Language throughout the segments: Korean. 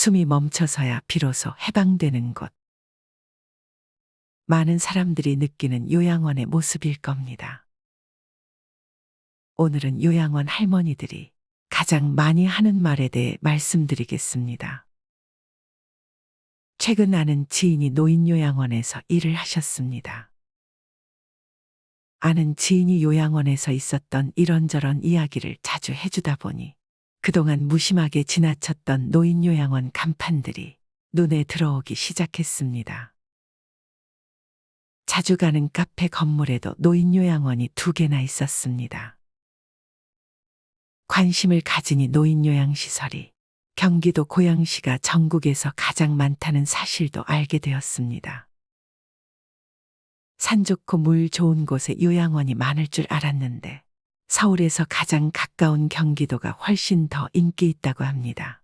숨이 멈춰서야 비로소 해방되는 곳. 많은 사람들이 느끼는 요양원의 모습일 겁니다. 오늘은 요양원 할머니들이 가장 많이 하는 말에 대해 말씀드리겠습니다. 최근 아는 지인이 노인요양원에서 일을 하셨습니다. 아는 지인이 요양원에서 있었던 이런저런 이야기를 자주 해주다 보니 그동안 무심하게 지나쳤던 노인요양원 간판들이 눈에 들어오기 시작했습니다. 자주 가는 카페 건물에도 노인요양원이 2개나 있었습니다. 관심을 가지니 노인요양시설이 경기도 고양시가 전국에서 가장 많다는 사실도 알게 되었습니다. 산 좋고 물 좋은 곳에 요양원이 많을 줄 알았는데 서울에서 가장 가까운 경기도가 훨씬 더 인기 있다고 합니다.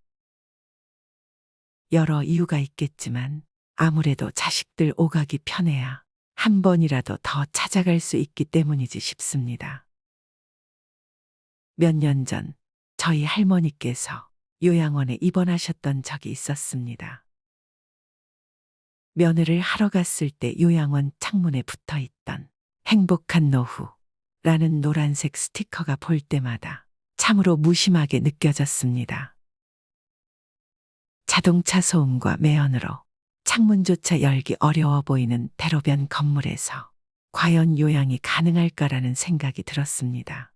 여러 이유가 있겠지만 아무래도 자식들 오가기 편해야 한 번이라도 더 찾아갈 수 있기 때문이지 싶습니다. 몇 년 전 저희 할머니께서 요양원에 입원하셨던 적이 있었습니다. 면회를 하러 갔을 때 요양원 창문에 붙어 있던 행복한 노후라는 노란색 스티커가 볼 때마다 참으로 무심하게 느껴졌습니다. 자동차 소음과 매연으로 창문조차 열기 어려워 보이는 대로변 건물에서 과연 요양이 가능할까라는 생각이 들었습니다.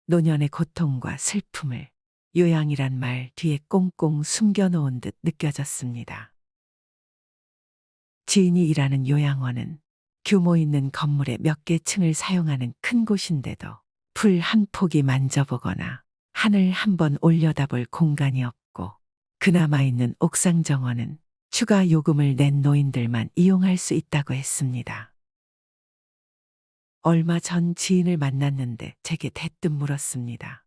노년의 고통과 슬픔을 요양이란 말 뒤에 꽁꽁 숨겨놓은 듯 느껴졌습니다. 지인이 일하는 요양원은 규모 있는 건물의 몇 개 층을 사용하는 큰 곳인데도 풀 한 폭이 만져보거나 하늘 한번 올려다볼 공간이 없고 그나마 있는 옥상 정원은 추가 요금을 낸 노인들만 이용할 수 있다고 했습니다. 얼마 전 지인을 만났는데 제게 대뜸 물었습니다.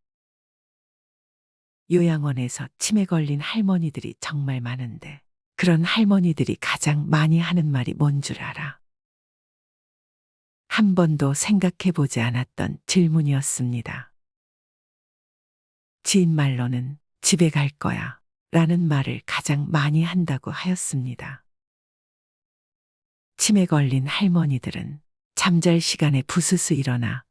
요양원에서 치매 걸린 할머니들이 정말 많은데 그런 할머니들이 가장 많이 하는 말이 뭔 줄 알아? 한 번도 생각해 보지 않았던 질문이었습니다. 지인 말로는 집에 갈 거야 라는 말을 가장 많이 한다고 하였습니다. 치매 걸린 할머니들은 잠잘 시간에 부스스 일어나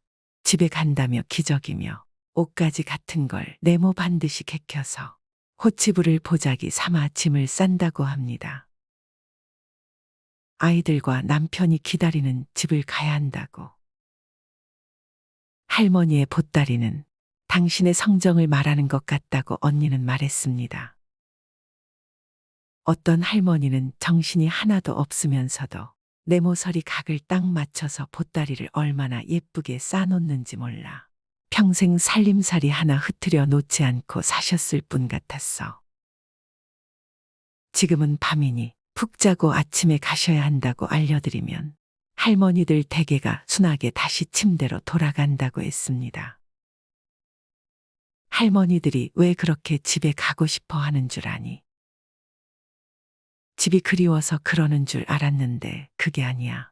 집에 간다며 기적이며 옷가지 같은 걸 네모 반드시 개켜서 호치부를 보자기 삼아 짐을 싼다고 합니다. 아이들과 남편이 기다리는 집을 가야 한다고. 할머니의 보따리는 당신의 성정을 말하는 것 같다고 언니는 말했습니다. 어떤 할머니는 정신이 하나도 없으면서도 네모서리 각을 딱 맞춰서 보따리를 얼마나 예쁘게 싸놓는지 몰라. 평생 살림살이 하나 흐트려 놓지 않고 사셨을 분 같았어. 지금은 밤이니 푹 자고 아침에 가셔야 한다고 알려드리면 할머니들 대개가 순하게 다시 침대로 돌아간다고 했습니다. 할머니들이 왜 그렇게 집에 가고 싶어 하는 줄 아니? 집이 그리워서 그러는 줄 알았는데 그게 아니야.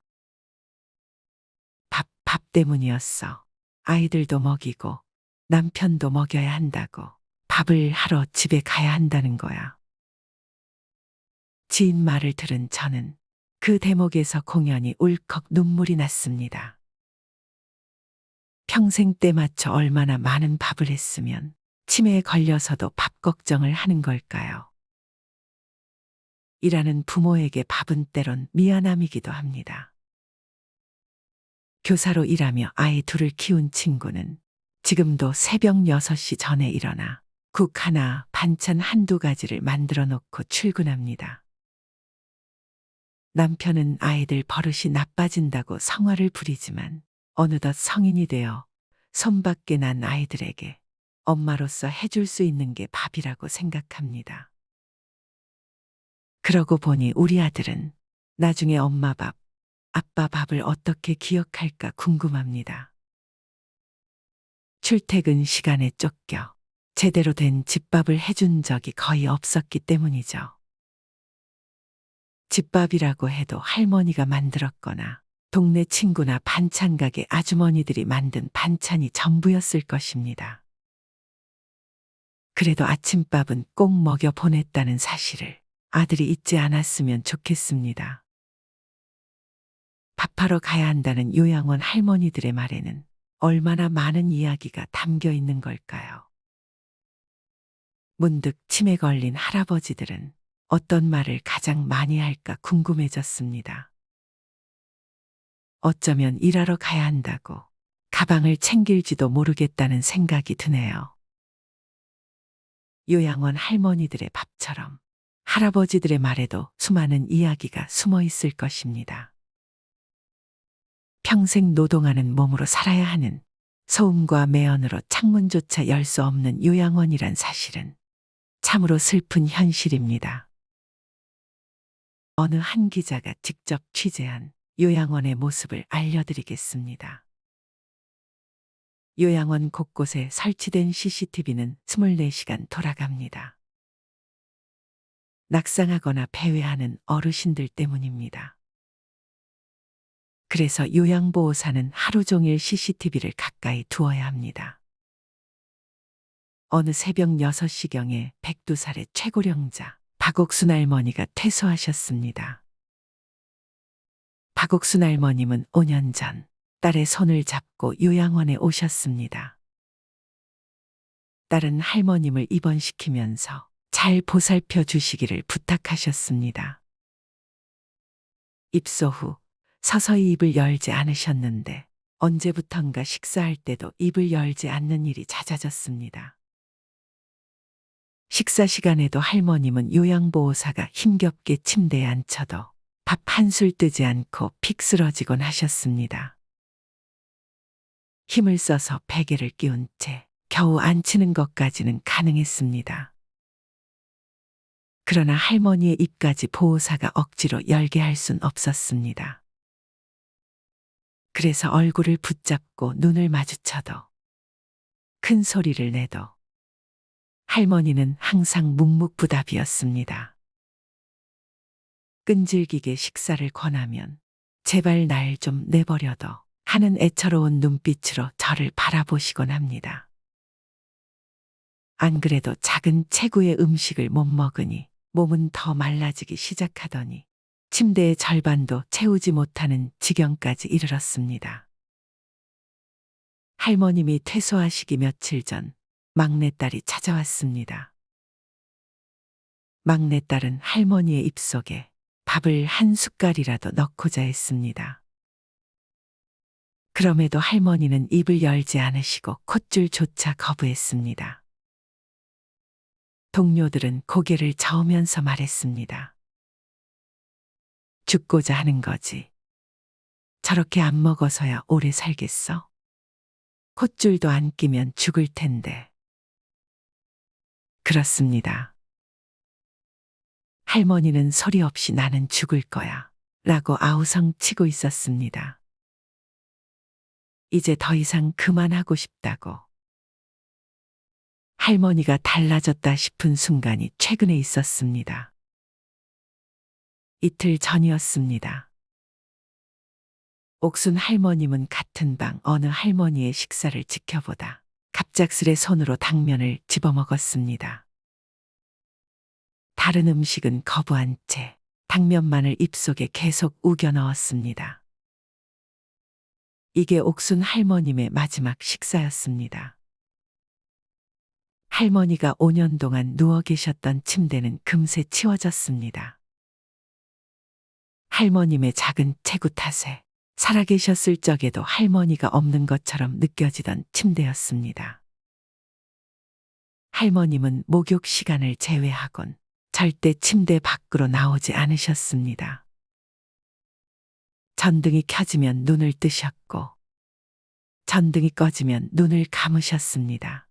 밥 때문이었어. 아이들도 먹이고 남편도 먹여야 한다고 밥을 하러 집에 가야 한다는 거야. 지인 말을 들은 저는 그 대목에서 공연히 울컥 눈물이 났습니다. 평생 때 맞춰 얼마나 많은 밥을 했으면 치매에 걸려서도 밥 걱정을 하는 걸까요? 일하는 부모에게 밥은 때론 미안함이기도 합니다. 교사로 일하며 아이 2을 키운 친구는 지금도 새벽 6시 전에 일어나 국 하나, 반찬 1~2가지를 만들어 놓고 출근합니다. 남편은 아이들 버릇이 나빠진다고 성화를 부리지만 어느덧 성인이 되어 손밖에 난 아이들에게 엄마로서 해줄 수 있는 게 밥이라고 생각합니다. 그러고 보니 우리 아들은 나중에 엄마 밥, 아빠 밥을 어떻게 기억할까 궁금합니다. 출퇴근 시간에 쫓겨 제대로 된 집밥을 해준 적이 거의 없었기 때문이죠. 집밥이라고 해도 할머니가 만들었거나 동네 친구나 반찬 가게 아주머니들이 만든 반찬이 전부였을 것입니다. 그래도 아침밥은 꼭 먹여 보냈다는 사실을 아들이 잊지 않았으면 좋겠습니다. 밥하러 가야 한다는 요양원 할머니들의 말에는 얼마나 많은 이야기가 담겨 있는 걸까요? 문득 치매 걸린 할아버지들은 어떤 말을 가장 많이 할까 궁금해졌습니다. 어쩌면 일하러 가야 한다고 가방을 챙길지도 모르겠다는 생각이 드네요. 요양원 할머니들의 밥처럼 할아버지들의 말에도 수많은 이야기가 숨어 있을 것입니다. 평생 노동하는 몸으로 살아야 하는 소음과 매연으로 창문조차 열 수 없는 요양원이란 사실은 참으로 슬픈 현실입니다. 어느 한 기자가 직접 취재한 요양원의 모습을 알려드리겠습니다. 요양원 곳곳에 설치된 CCTV는 24시간 돌아갑니다. 낙상하거나 폐회하는 어르신들 때문입니다. 그래서 요양보호사는 하루 종일 CCTV를 가까이 두어야 합니다. 어느 새벽 6시경에 102살의 최고령자 박옥순 할머니가 퇴소하셨습니다. 박옥순 할머님은 5년 전 딸의 손을 잡고 요양원에 오셨습니다. 딸은 할머님을 입원시키면서 잘 보살펴 주시기를 부탁하셨습니다. 입소 후 서서히 입을 열지 않으셨는데 언제부턴가 식사할 때도 입을 열지 않는 일이 잦아졌습니다. 식사 시간에도 할머님은 요양보호사가 힘겹게 침대에 앉혀도 밥 한술 뜨지 않고 픽 쓰러지곤 하셨습니다. 힘을 써서 베개를 끼운 채 겨우 앉히는 것까지는 가능했습니다. 그러나 할머니의 입까지 보호사가 억지로 열게 할 순 없었습니다. 그래서 얼굴을 붙잡고 눈을 마주쳐도 큰 소리를 내도 할머니는 항상 묵묵부답이었습니다. 끈질기게 식사를 권하면 제발 날 좀 내버려둬 하는 애처로운 눈빛으로 저를 바라보시곤 합니다. 안 그래도 작은 체구의 음식을 못 먹으니 몸은 더 말라지기 시작하더니 침대의 절반도 채우지 못하는 지경까지 이르렀습니다. 할머님이 퇴소하시기 며칠 전 막내딸이 찾아왔습니다. 막내딸은 할머니의 입속에 밥을 한 숟갈이라도 넣고자 했습니다. 그럼에도 할머니는 입을 열지 않으시고 콧줄조차 거부했습니다. 동료들은 고개를 저으면서 말했습니다. 죽고자 하는 거지. 저렇게 안 먹어서야 오래 살겠어? 콧줄도 안 끼면 죽을 텐데. 그렇습니다. 할머니는 소리 없이 나는 죽을 거야 라고 아우성치고 있었습니다. 이제 더 이상 그만하고 싶다고. 할머니가 달라졌다 싶은 순간이 최근에 있었습니다. 이틀 전이었습니다. 옥순 할머님은 같은 방 어느 할머니의 식사를 지켜보다 갑작스레 손으로 당면을 집어먹었습니다. 다른 음식은 거부한 채 당면만을 입속에 계속 우겨 넣었습니다. 이게 옥순 할머님의 마지막 식사였습니다. 할머니가 5년 동안 누워 계셨던 침대는 금세 치워졌습니다. 할머님의 작은 체구 탓에 살아계셨을 적에도 할머니가 없는 것처럼 느껴지던 침대였습니다. 할머님은 목욕 시간을 제외하곤 절대 침대 밖으로 나오지 않으셨습니다. 전등이 켜지면 눈을 뜨셨고 전등이 꺼지면 눈을 감으셨습니다.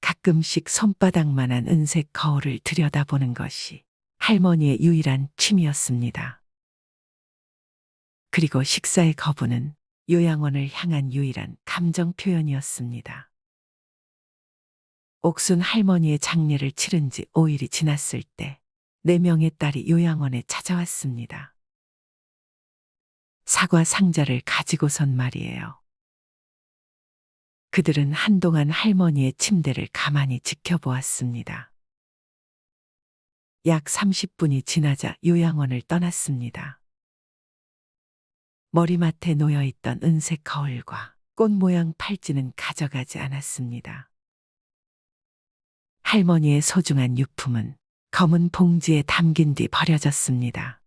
가끔씩 손바닥만한 은색 거울을 들여다보는 것이 할머니의 유일한 취미였습니다. 그리고 식사의 거부는 요양원을 향한 유일한 감정 표현이었습니다. 옥순 할머니의 장례를 치른 지 5일이 지났을 때 4명의 딸이 요양원에 찾아왔습니다. 사과 상자를 가지고선 말이에요. 그들은 한동안 할머니의 침대를 가만히 지켜보았습니다. 약 30분이 지나자 요양원을 떠났습니다. 머리맡에 놓여있던 은색 거울과 꽃 모양 팔찌는 가져가지 않았습니다. 할머니의 소중한 유품은 검은 봉지에 담긴 뒤 버려졌습니다.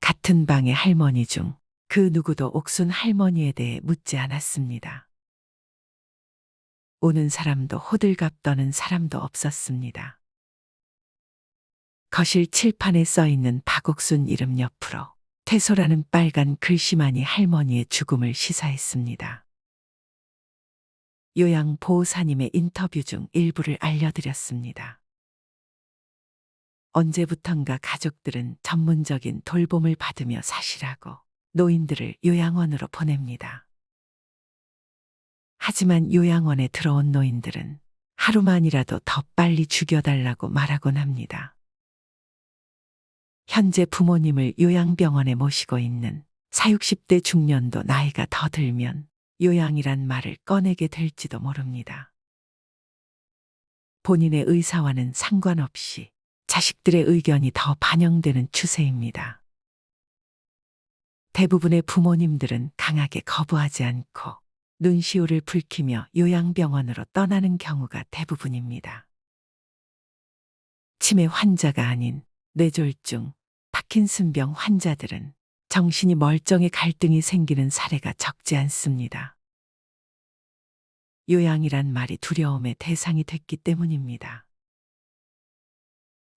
같은 방의 할머니 중 그 누구도 옥순 할머니에 대해 묻지 않았습니다. 오는 사람도 호들갑 떠는 사람도 없었습니다. 거실 칠판에 써있는 박옥순 이름 옆으로 퇴소라는 빨간 글씨만이 할머니의 죽음을 시사했습니다. 요양보호사님의 인터뷰 중 일부를 알려드렸습니다. 언제부턴가 가족들은 전문적인 돌봄을 받으며 사시라고 노인들을 요양원으로 보냅니다. 하지만 요양원에 들어온 노인들은 하루만이라도 더 빨리 죽여달라고 말하곤 합니다. 현재 부모님을 요양병원에 모시고 있는 40, 60대 중년도 나이가 더 들면 요양이란 말을 꺼내게 될지도 모릅니다. 본인의 의사와는 상관없이 자식들의 의견이 더 반영되는 추세입니다. 대부분의 부모님들은 강하게 거부하지 않고 눈시울을 붉히며 요양병원으로 떠나는 경우가 대부분입니다. 치매 환자가 아닌 뇌졸중, 파킨슨병 환자들은 정신이 멀쩡해 갈등이 생기는 사례가 적지 않습니다. 요양이란 말이 두려움의 대상이 됐기 때문입니다.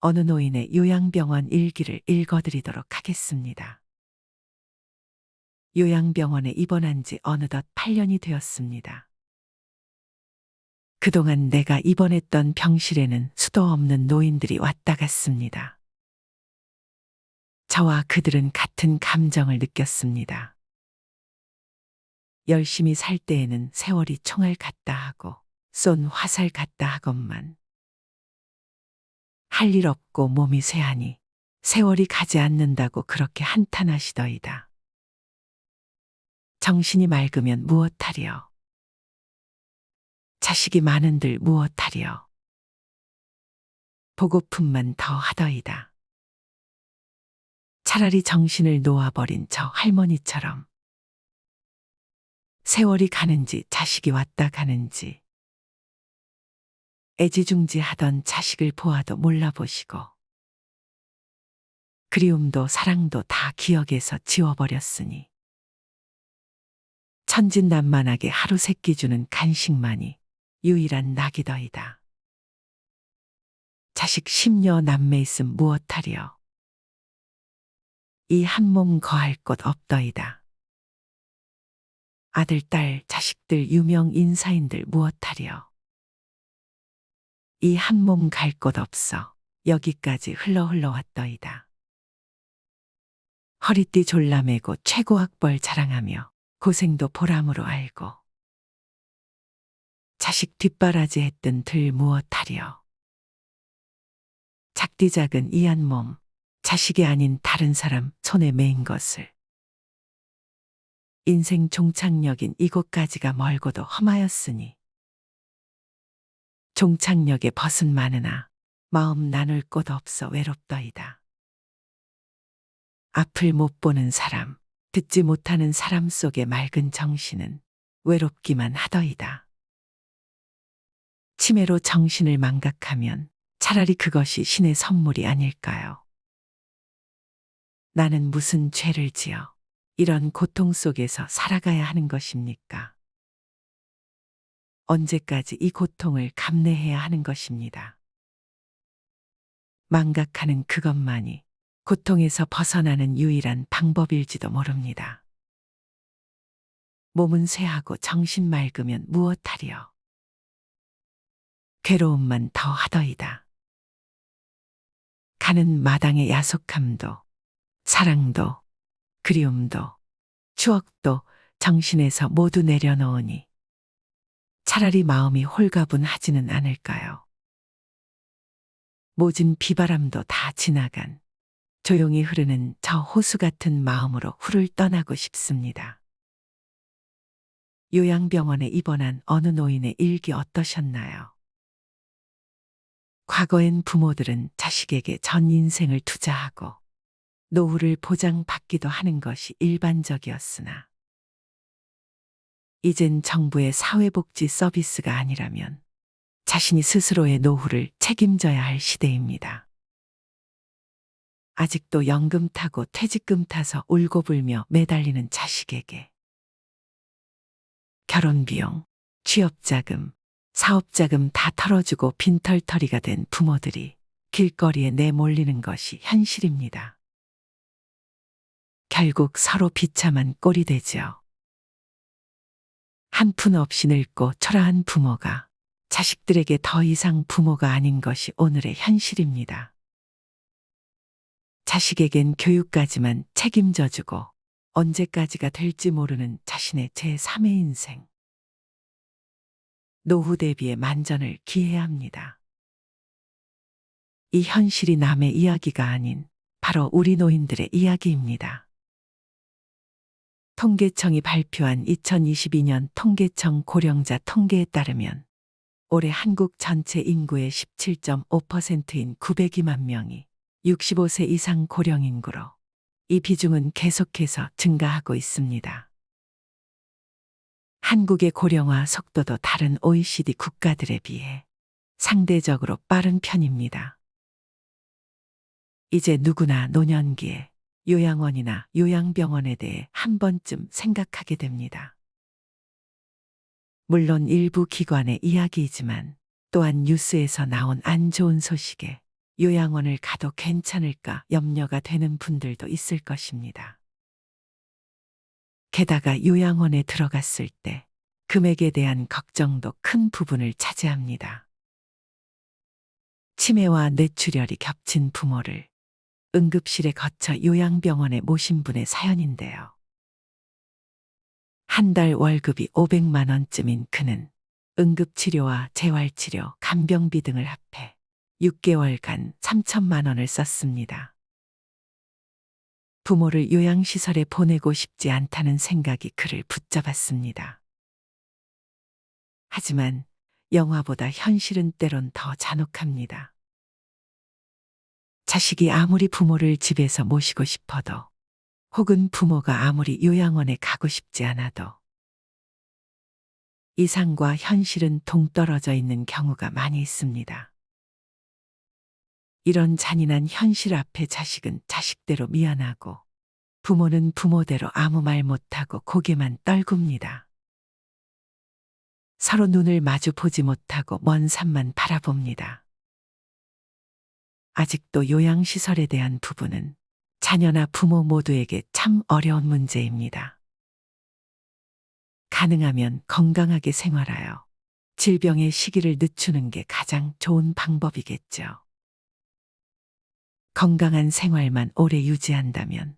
어느 노인의 요양병원 일기를 읽어드리도록 하겠습니다. 요양병원에 입원한 지 어느덧 8년이 되었습니다. 그동안 내가 입원했던 병실에는 수도 없는 노인들이 왔다 갔습니다. 저와 그들은 같은 감정을 느꼈습니다. 열심히 살 때에는 세월이 총알 같다 하고 쏜 화살 같다 하건만 할 일 없고 몸이 쇠하니 세월이 가지 않는다고 그렇게 한탄하시더이다. 정신이 맑으면 무엇하리요? 자식이 많은들 무엇하리요? 보고품만 더 하더이다. 차라리 정신을 놓아버린 저 할머니처럼 세월이 가는지 자식이 왔다 가는지 애지중지하던 자식을 보아도 몰라보시고 그리움도 사랑도 다 기억에서 지워버렸으니 천진난만하게 하루 세끼 주는 간식만이 유일한 낙이더이다. 자식 10여 남매 있음 무엇하리요? 이 한 몸 거할 곳 없더이다. 아들, 딸, 자식들, 유명 인사인들 무엇하리요? 이 한 몸 갈 곳 없어 여기까지 흘러 왔더이다. 허리띠 졸라매고 최고 학벌 자랑하며 고생도 보람으로 알고 자식 뒷바라지 했던 들 무엇하리요? 작디 작은 이 한 몸, 자식이 아닌 다른 사람 손에 매인 것을 인생 종착역인 이곳까지가 멀고도 험하였으니 종착역에 벗은 많으나 마음 나눌 곳 없어 외롭더이다. 앞을 못 보는 사람, 듣지 못하는 사람 속의 맑은 정신은 외롭기만 하더이다. 치매로 정신을 망각하면 차라리 그것이 신의 선물이 아닐까요? 나는 무슨 죄를 지어 이런 고통 속에서 살아가야 하는 것입니까? 언제까지 이 고통을 감내해야 하는 것입니다. 망각하는 그것만이 고통에서 벗어나는 유일한 방법일지도 모릅니다. 몸은 쇠하고 정신 맑으면 무엇하리요? 괴로움만 더 하더이다. 가는 마당의 야속함도 사랑도 그리움도 추억도 정신에서 모두 내려놓으니 차라리 마음이 홀가분하지는 않을까요? 모진 비바람도 다 지나간 조용히 흐르는 저 호수 같은 마음으로 훌을 떠나고 싶습니다. 요양병원에 입원한 어느 노인의 일기 어떠셨나요? 과거엔 부모들은 자식에게 전 인생을 투자하고 노후를 보장받기도 하는 것이 일반적이었으나 이젠 정부의 사회복지 서비스가 아니라면 자신이 스스로의 노후를 책임져야 할 시대입니다. 아직도 연금 타고 퇴직금 타서 울고불며 매달리는 자식에게 결혼비용, 취업자금, 사업자금 다 털어주고 빈털터리가 된 부모들이 길거리에 내몰리는 것이 현실입니다. 결국 서로 비참한 꼴이 되지요. 한 푼 없이 늙고 초라한 부모가 자식들에게 더 이상 부모가 아닌 것이 오늘의 현실입니다. 자식에겐 교육까지만 책임져주고 언제까지가 될지 모르는 자신의 제3의 인생. 노후 대비의 만전을 기해야 합니다. 이 현실이 남의 이야기가 아닌 바로 우리 노인들의 이야기입니다. 통계청이 발표한 2022년 통계청 고령자 통계에 따르면 올해 한국 전체 인구의 17.5%인 902만 명이 65세 이상 고령 인구로 이 비중은 계속해서 증가하고 있습니다. 한국의 고령화 속도도 다른 OECD 국가들에 비해 상대적으로 빠른 편입니다. 이제 누구나 노년기에 요양원이나 요양병원에 대해 한 번쯤 생각하게 됩니다. 물론 일부 기관의 이야기이지만 또한 뉴스에서 나온 안 좋은 소식에 요양원을 가도 괜찮을까 염려가 되는 분들도 있을 것입니다. 게다가 요양원에 들어갔을 때 금액에 대한 걱정도 큰 부분을 차지합니다. 치매와 뇌출혈이 겹친 부모를 응급실에 거쳐 요양병원에 모신 분의 사연인데요. 한 달 월급이 500만 원쯤인 그는 응급치료와 재활치료, 간병비 등을 합해 6개월간 3천만 원을 썼습니다. 부모를 요양시설에 보내고 싶지 않다는 생각이 그를 붙잡았습니다. 하지만 영화보다 현실은 때론 더 잔혹합니다. 자식이 아무리 부모를 집에서 모시고 싶어도 혹은 부모가 아무리 요양원에 가고 싶지 않아도 이상과 현실은 동떨어져 있는 경우가 많이 있습니다. 이런 잔인한 현실 앞에 자식은 자식대로 미안하고 부모는 부모대로 아무 말 못하고 고개만 떨굽니다. 서로 눈을 마주 보지 못하고 먼 산만 바라봅니다. 아직도 요양시설에 대한 부분은 자녀나 부모 모두에게 참 어려운 문제입니다. 가능하면 건강하게 생활하여 질병의 시기를 늦추는 게 가장 좋은 방법이겠죠. 건강한 생활만 오래 유지한다면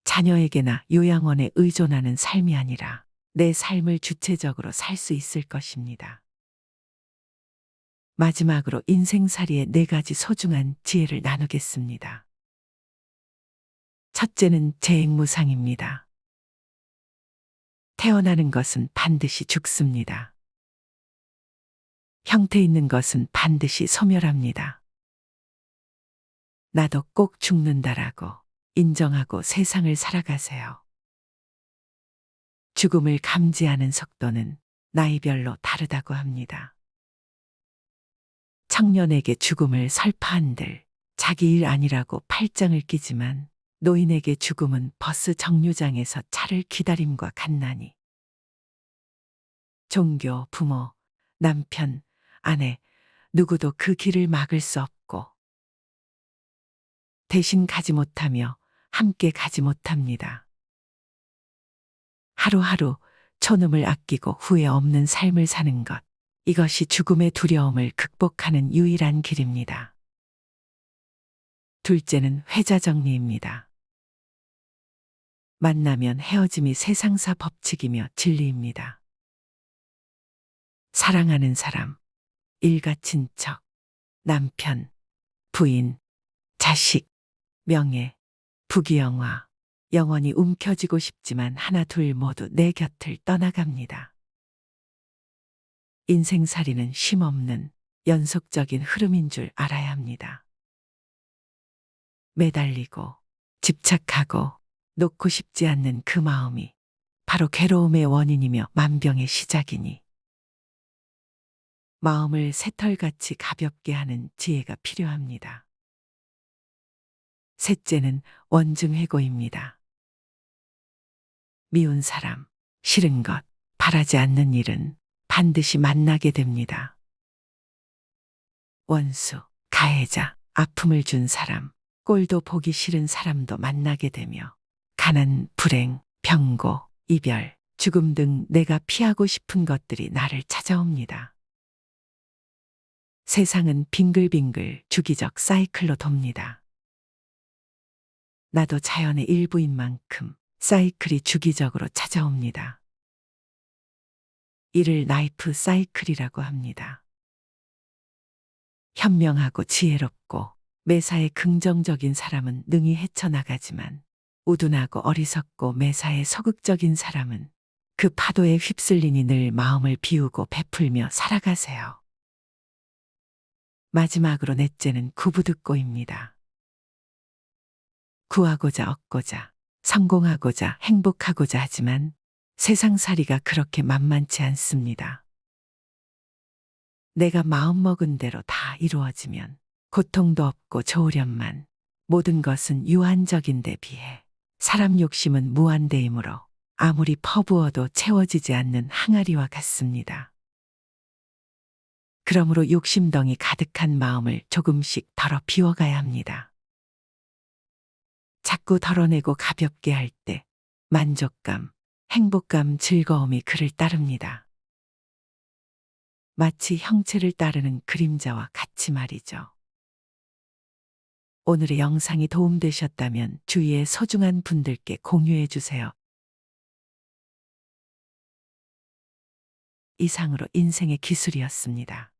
자녀에게나 요양원에 의존하는 삶이 아니라 내 삶을 주체적으로 살 수 있을 것입니다. 마지막으로 인생살이의 4가지 소중한 지혜를 나누겠습니다. 첫째는 재행무상입니다. 태어나는 것은 반드시 죽습니다. 형태 있는 것은 반드시 소멸합니다. 나도 꼭 죽는다라고 인정하고 세상을 살아가세요. 죽음을 감지하는 속도는 나이별로 다르다고 합니다. 청년에게 죽음을 설파한들 자기 일 아니라고 팔짱을 끼지만 노인에게 죽음은 버스 정류장에서 차를 기다림과 같나니 종교, 부모, 남편, 아내 누구도 그 길을 막을 수 없고 대신 가지 못하며 함께 가지 못합니다. 하루하루 촌음을 아끼고 후회 없는 삶을 사는 것, 이것이 죽음의 두려움을 극복하는 유일한 길입니다. 둘째는 회자정리입니다. 만나면 헤어짐이 세상사 법칙이며 진리입니다. 사랑하는 사람, 일가 친척, 남편, 부인, 자식, 명예, 부귀영화, 영원히 움켜쥐고 싶지만 하나 둘 모두 내 곁을 떠나갑니다. 인생살이는 쉼없는 연속적인 흐름인 줄 알아야 합니다. 매달리고 집착하고 놓고 싶지 않는 그 마음이 바로 괴로움의 원인이며 만병의 시작이니 마음을 새털같이 가볍게 하는 지혜가 필요합니다. 셋째는 원증회고입니다. 미운 사람, 싫은 것, 바라지 않는 일은 반드시 만나게 됩니다. 원수, 가해자, 아픔을 준 사람, 꼴도 보기 싫은 사람도 만나게 되며 가난, 불행, 병고, 이별, 죽음 등 내가 피하고 싶은 것들이 나를 찾아옵니다. 세상은 빙글빙글 주기적 사이클로 돕니다. 나도 자연의 일부인 만큼 사이클이 주기적으로 찾아옵니다. 이를 라이프 사이클이라고 합니다. 현명하고 지혜롭고 매사에 긍정적인 사람은 능히 헤쳐나가지만 우둔하고 어리석고 매사에 소극적인 사람은 그 파도에 휩쓸리니 늘 마음을 비우고 베풀며 살아가세요. 마지막으로 넷째는 구부득고입니다. 구하고자 얻고자, 성공하고자 행복하고자 하지만 세상살이가 그렇게 만만치 않습니다. 내가 마음먹은 대로 다 이루어지면 고통도 없고 좋으련만 모든 것은 유한적인 데 비해 사람 욕심은 무한대이므로 아무리 퍼부어도 채워지지 않는 항아리와 같습니다. 그러므로 욕심덩이 가득한 마음을 조금씩 덜어 비워가야 합니다. 자꾸 덜어내고 가볍게 할 때 만족감, 행복감, 즐거움이 그를 따릅니다. 마치 형체를 따르는 그림자와 같이 말이죠. 오늘의 영상이 도움되셨다면 주위의 소중한 분들께 공유해 주세요. 이상으로 인생의 기술이었습니다.